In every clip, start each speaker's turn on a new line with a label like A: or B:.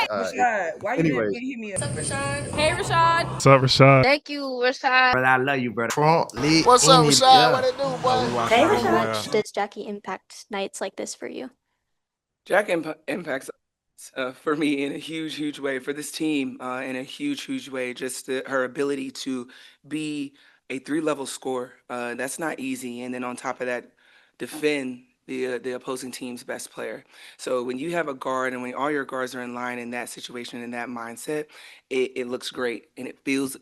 A: Rashad, why you didn't
B: Anyways,
A: hit me up?
C: What's up, Rashad?
D: Hey, Rashad.
E: What's up, Rashad?
F: Thank you, Rashad.
G: Brother, I love you, brother.
H: What's up, Rashad? What it do, boy?
I: Hey,
E: How
I: Rashad.
E: much
I: Does Jackie impact nights like this for you?
A: Jack impacts for me in a huge, huge way, for this team in a huge, huge way. Just her ability to be a three-level scorer, that's not easy. And then on top of that, defend the opposing team's best player. So when you have a guard and when all your guards are in line in that situation, in that mindset, it looks great and it feels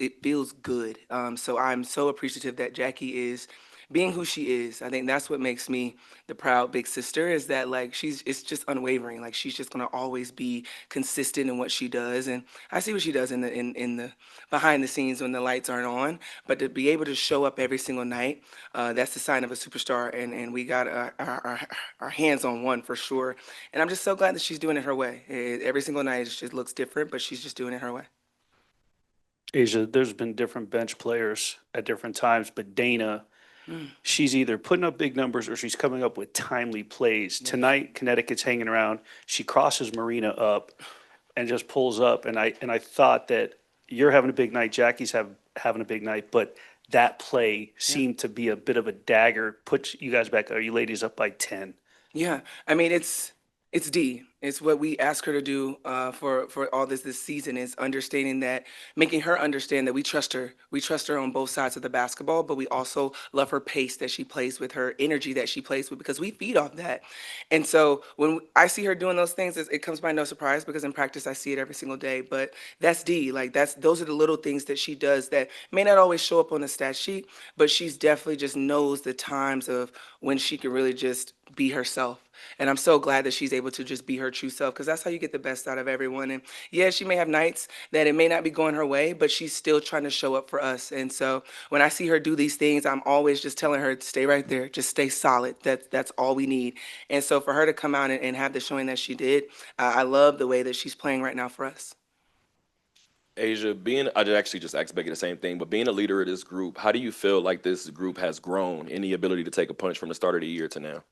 A: good. So I'm so appreciative that Jackie is being who she is. I think that's what makes me the proud big sister, is that like it's just unwavering. Like she's just gonna always be consistent in what she does. And I see what she does in the behind the scenes when the lights aren't on. But to be able to show up every single night, that's the sign of a superstar. And we got our hands on one for sure. And I'm just so glad that she's doing it her way. Every single night it just looks different, but she's just doing it her way.
J: Asia, there's been different bench players at different times, but Dana,
A: Mm.
J: she's either putting up big numbers or she's coming up with timely plays.
A: Yes.
J: Tonight, Connecticut's hanging around. She crosses Marina up and just pulls up. And I thought that you're having a big night, Jackie's having a big night, but that play seemed to be a bit of a dagger. Put you guys back, are you ladies up by 10?
A: Yeah, I mean it's D. It's what we ask her to do for all this season, is understanding that, making her understand that we trust her. We trust her on both sides of the basketball, but we also love her pace that she plays with, her energy that she plays with, because we feed off that. And so when I see her doing those things, it comes by no surprise, because in practice I see it every single day. But that's D. Like those are the little things that she does that may not always show up on the stat sheet, but she's definitely just knows the times of when she can really just be herself. And I'm so glad that she's able to just be her true self, because that's how you get the best out of everyone. And yeah, she may have nights that it may not be going her way, but she's still trying to show up for us. And so when I see her do these things, I'm always just telling her, stay right there, just stay solid. That's all we need. And so for her to come out and have the showing that she did, I love the way that she's playing right now for us.
K: Asia, I actually just asked Becky the same thing, but being a leader of this group, how do you feel like this group has grown in the ability to take a punch from the start of the year to now?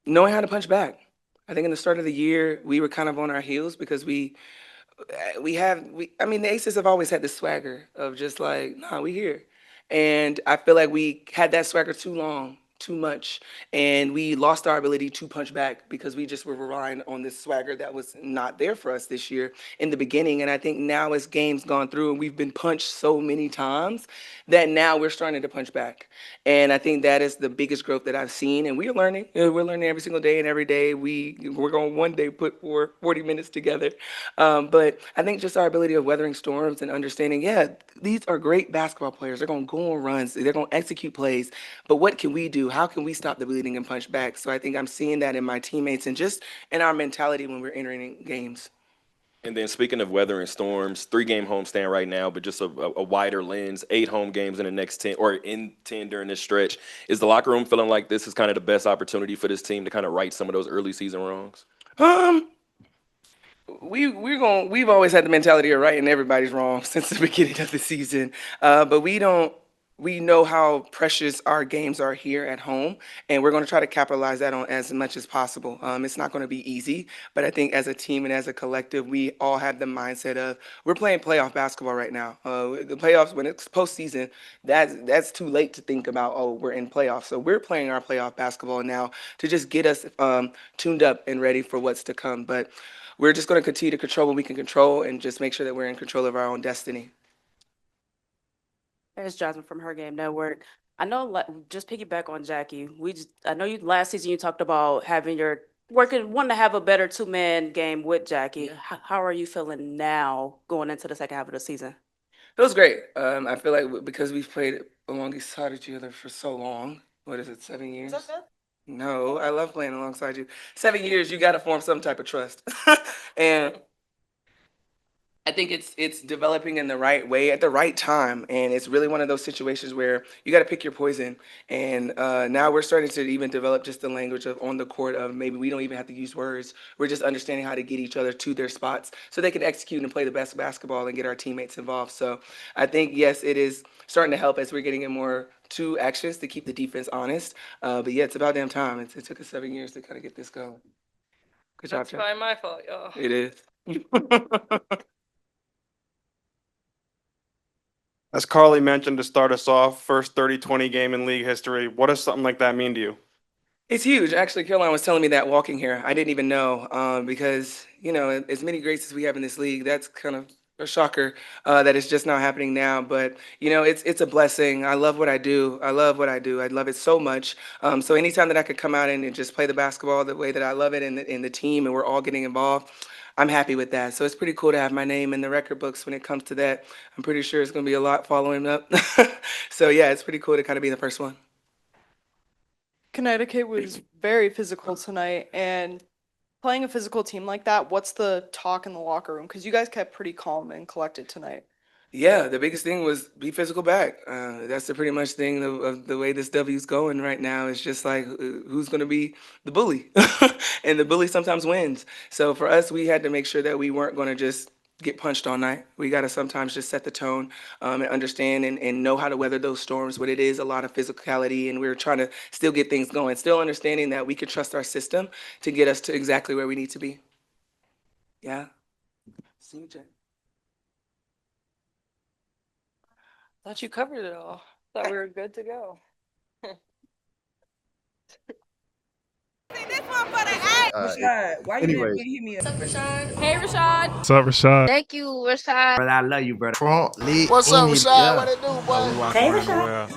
A: Knowing how to punch back. I think in the start of the year we were kind of on our heels, because I mean, the Aces have always had the swagger of just like, nah, we here. And I feel like we had that swagger too long, too much, and we lost our ability to punch back because we just were relying on this swagger that was not there for us this year in the beginning. And I think now, as games gone through and we've been punched so many times, that now we're starting to punch back. And I think that is the biggest growth that I've seen. And we're learning. We're learning every single day, and every day we're going to one day put 40 minutes together. But I think just our ability of weathering storms and understanding, yeah, these are great basketball players. They're going to go on runs. They're going to execute plays. But what can we do? How can we stop the bleeding and punch back? So I think I'm seeing that in my teammates and just in our mentality when we're entering games.
K: And then speaking of weather and storms, 3-game homestand right now, but just a wider lens, 8 home games in the next 10 or in 10 during this stretch. Is the locker room feeling like this is kind of the best opportunity for this team to kind of right some of those early season wrongs?
A: Um, we've always had the mentality of righting everybody's wrong since the beginning of the season. But we know how precious our games are here at home, and we're going to try to capitalize that on as much as possible. It's not going to be easy, but I think as a team and as a collective, we all have the mindset of, we're playing playoff basketball right now. The playoffs, when it's postseason, that's too late to think about, oh, we're in playoffs. So we're playing our playoff basketball now to just get us tuned up and ready for what's to come. But we're just going to continue to control what we can control and just make sure that we're in control of our own destiny.
D: There's Jasmine from Her Game Network. I know, just piggyback on Jackie. I know you last season you talked about wanting to have a better 2-man game with Jackie.
A: Yeah.
D: How are you feeling now going into the second half of the season?
A: It was great. I feel like because we've played alongside each other for so long. What is it, 7 years?
D: Is that good?
A: No, I love playing alongside you. 7 years, you got to form some type of trust. And I think it's developing in the right way at the right time, and it's really one of those situations where you got to pick your poison. And now we're starting to even develop just the language of on the court of maybe we don't even have to use words. We're just understanding how to get each other to their spots so they can execute and play the best basketball and get our teammates involved. So I think yes, it is starting to help as we're getting in more two actions to keep the defense honest. But yeah, it's about damn time. It took us 7 years to kind of get this going. Good job,
B: That's
A: Jack.
B: probably my fault, y'all.
A: It is.
C: As Carly mentioned to start us off, first 30-20 game in league history. What does something like that mean to you?
A: It's huge. Actually, Caroline was telling me that walking here. I didn't even know because, you know, as many greats as we have in this league, that's kind of a shocker that it's just now happening now. But, you know, it's a blessing. I love what I do. I love what I do. I love it so much. So anytime that I could come out and just play the basketball the way that I love it in the team and we're all getting involved, I'm happy with that. So it's pretty cool to have my name in the record books when it comes to that. I'm pretty sure it's going to be a lot following up. So, yeah, it's pretty cool to kind of be the first one.
E: Connecticut was very physical tonight, and playing a physical team like that, what's the talk in the locker room? Because you guys kept pretty calm and collected tonight.
A: Yeah, the biggest thing was be physical back. That's the pretty much thing of the way this W's going right now. It's just like who's going to be the bully, and the bully sometimes wins. So for us, we had to make sure that we weren't going to just get punched all night. We got to sometimes just set the tone and understand and know how to weather those storms. But it is a lot of physicality, and we're trying to still get things going. Still understanding that we can trust our system to get us to exactly where we need to be. Yeah. See you, Jay.
B: Thought you covered it all. Thought we were good to go.
H: Rashad, why you didn't hit me up?
B: Hey, Rashad.
F: What's up, Rashad?
I: Thank you, Rashad.
H: Front lead. What's up, Rashad? What it do, boy?
I: Hey, Rashad.